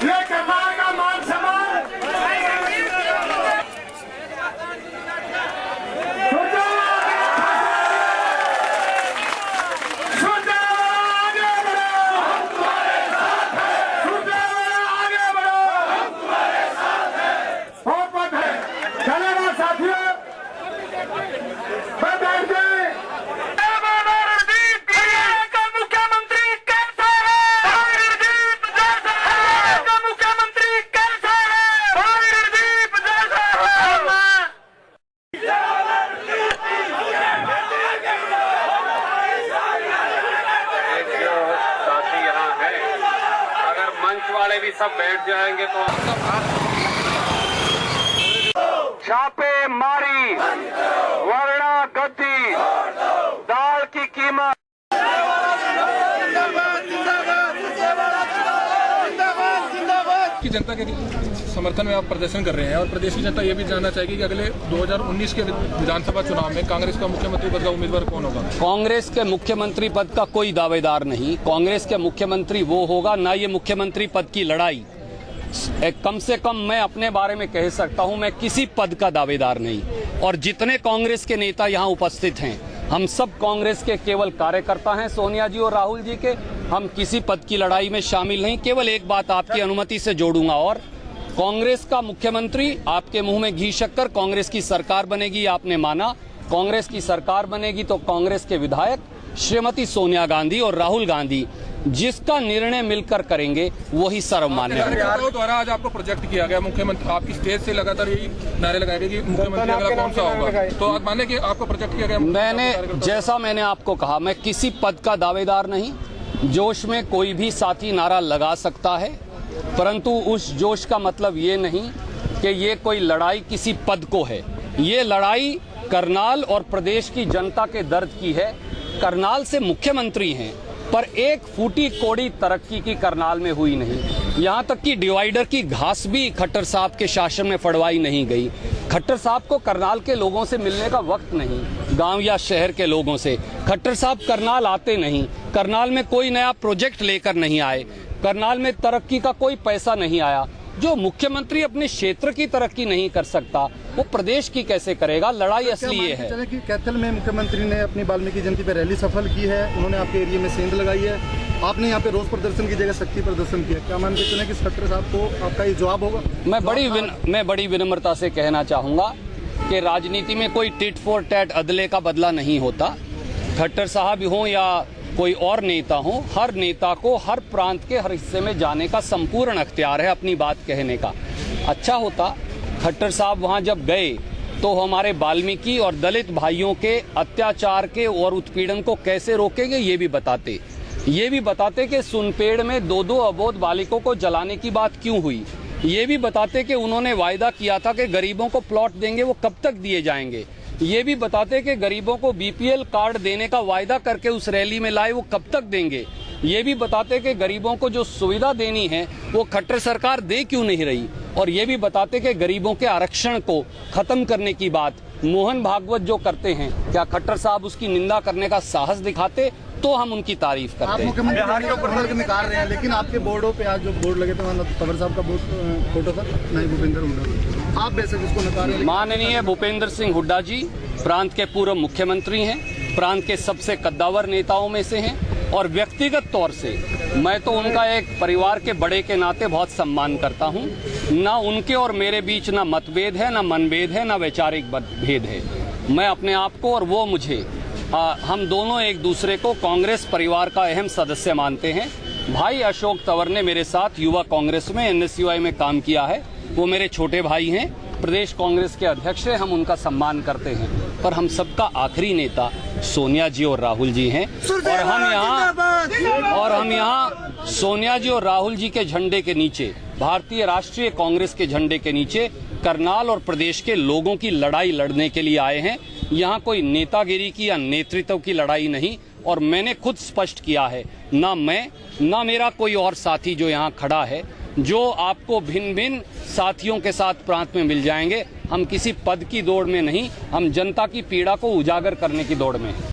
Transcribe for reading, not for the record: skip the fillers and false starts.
ये सरकार का मान सम्मान वाले भी सब बैठ जाएंगे तो छापे मारी, वरना गद्दी, दाल की कीमत। की जनता के समर्थन में आप प्रदर्शन कर रहे हैं और प्रदेश की जनता ये भी जानना चाहेगी कि अगले 2019 के विधानसभा चुनाव में कांग्रेस का मुख्यमंत्री पद का उम्मीदवार कौन होगा? कांग्रेस के मुख्यमंत्री पद का कोई दावेदार नहीं। कांग्रेस के मुख्यमंत्री वो होगा, ना ये मुख्यमंत्री पद की लड़ाई। कम से कम मैं अपने बारे में कह सकता हूं, मैं किसी पद का दावेदार नहीं। और जितने कांग्रेस के नेता यहाँ उपस्थित हैं, हम सब कांग्रेस के केवल कार्यकर्ता हैं, सोनिया जी और राहुल जी के। हम किसी पद की लड़ाई में शामिल नहीं। केवल एक बात आपकी अनुमति से जोड़ूंगा, और कांग्रेस का मुख्यमंत्री, आपके मुंह में घी शक्कर, कांग्रेस की सरकार बनेगी, आपने माना। कांग्रेस की सरकार बनेगी तो कांग्रेस के विधायक श्रीमती सोनिया गांधी और राहुल गांधी जिसका निर्णय मिलकर करेंगे वही सर्वमान्य होगा। द्वारा आज आपको प्रोजेक्ट किया गया, मुख्यमंत्री आपकी स्टेज से लगातार यही नारे लगाए गए कि मुख्यमंत्री अगला कौन सा होगा, तो आप माने कि आपको प्रोजेक्ट किया गया? मैंने आपको कहा, मैं किसी पद का दावेदार नहीं। जोश में कोई भी साथी नारा लगा सकता है, परंतु उस जोश का मतलब ये नहीं कि ये कोई लड़ाई किसी पद को है। ये लड़ाई करनाल और प्रदेश की जनता के दर्द की है। करनाल से मुख्यमंत्री हैं, पर एक फूटी कोड़ी तरक्की की करनाल में हुई नहीं। यहाँ तक कि डिवाइडर की घास भी खट्टर साहब के शासन में फड़वाई नहीं गई। खट्टर साहब को करनाल के लोगों से मिलने का वक्त नहीं, गांव या शहर के लोगों से। खट्टर साहब करनाल आते नहीं, करनाल में कोई नया प्रोजेक्ट लेकर नहीं आए, करनाल में तरक्की का कोई पैसा नहीं आया। जो मुख्यमंत्री अपने क्षेत्र की तरक्की नहीं कर सकता, वो प्रदेश की कैसे करेगा? लड़ाई असली ये है कि कैथल में मुख्यमंत्री ने अपनी वाल्मीकि जयंती पर रैली सफल की है, उन्होंने आपके एरिया में सेंध लगाई है, आपने यहाँ पे रोज प्रदर्शन की जगह शक्ति प्रदर्शन किया। क्या मान के चले कि खट्टर साहब को आपका ये जवाब होगा? मैं बड़ी विनम्रता से कहना चाहूंगा कि राजनीति में कोई टिट फॉर टैट, अदले का बदला नहीं होता। खट्टर साहब हो या कोई और नेता हो, हर नेता को हर प्रांत के हर हिस्से में जाने का संपूर्ण अख्तियार है अपनी बात कहने का। अच्छा होता खट्टर साहब वहां जब गए तो हमारे वाल्मीकि और दलित भाइयों के अत्याचार के और उत्पीड़न को कैसे रोकेंगे ये भी बताते कि सुनपेड़ में 2-2 अबोध बालिकों को जलाने की बात क्यों हुई। ये भी बताते कि उन्होंने वायदा किया था कि गरीबों को प्लॉट देंगे, वो कब तक दिए जाएंगे। ये भी बताते कि गरीबों को बीपीएल कार्ड देने का वायदा करके उस रैली में लाए, वो कब तक देंगे। ये भी बताते कि गरीबों को जो सुविधा देनी है वो खट्टर सरकार दे क्यों नहीं रही। और ये भी बताते कि गरीबों के आरक्षण को खत्म करने की बात मोहन भागवत जो करते हैं, क्या खट्टर साहब उसकी निंदा करने का साहस दिखाते तो हम उनकी तारीफ करते। आप मुख्यमंत्री निकाल रहे हैं, लेकिन आपके बोर्डों पे आज जो बोर्ड लगे थे वहाँ तंवर साहब का फोटो था, नहीं भूपेंद्र हुड्डा। आप बेशक इसको नकार रहे हैं। माननीय भूपेंद्र सिंह हुड्डा जी प्रांत के पूर्व मुख्यमंत्री हैं, प्रांत के सबसे कद्दावर नेताओं में से हैं, और व्यक्तिगत तौर से मैं तो उनका एक परिवार के बड़े के नाते बहुत सम्मान करता हूं। ना उनके और मेरे बीच ना मतभेद है, ना मनभेद है, ना वैचारिक भेद है। मैं अपने आप को और वो मुझे, हम दोनों एक दूसरे को कांग्रेस परिवार का अहम सदस्य मानते हैं। भाई अशोक तंवर ने मेरे साथ युवा कांग्रेस में एनएसयूआई में काम किया है, वो मेरे छोटे भाई हैं, प्रदेश कांग्रेस के अध्यक्ष हैं, हम उनका सम्मान करते हैं। पर हम सबका आखिरी नेता सोनिया जी और राहुल जी हैं, और हम यहाँ सोनिया जी और राहुल जी के झंडे के नीचे, भारतीय राष्ट्रीय कांग्रेस के झंडे के नीचे करनाल और प्रदेश के लोगों की लड़ाई लड़ने के लिए आए हैं। यहाँ कोई नेतागिरी की या नेतृत्व की लड़ाई नहीं। और मैंने खुद स्पष्ट किया है, ना मैं ना मेरा कोई और साथी जो यहाँ खड़ा है, जो आपको भिन्न भिन्न साथियों के साथ प्रांत में मिल जाएंगे, हम किसी पद की दौड़ में नहीं, हम जनता की पीड़ा को उजागर करने की दौड़ में हैं।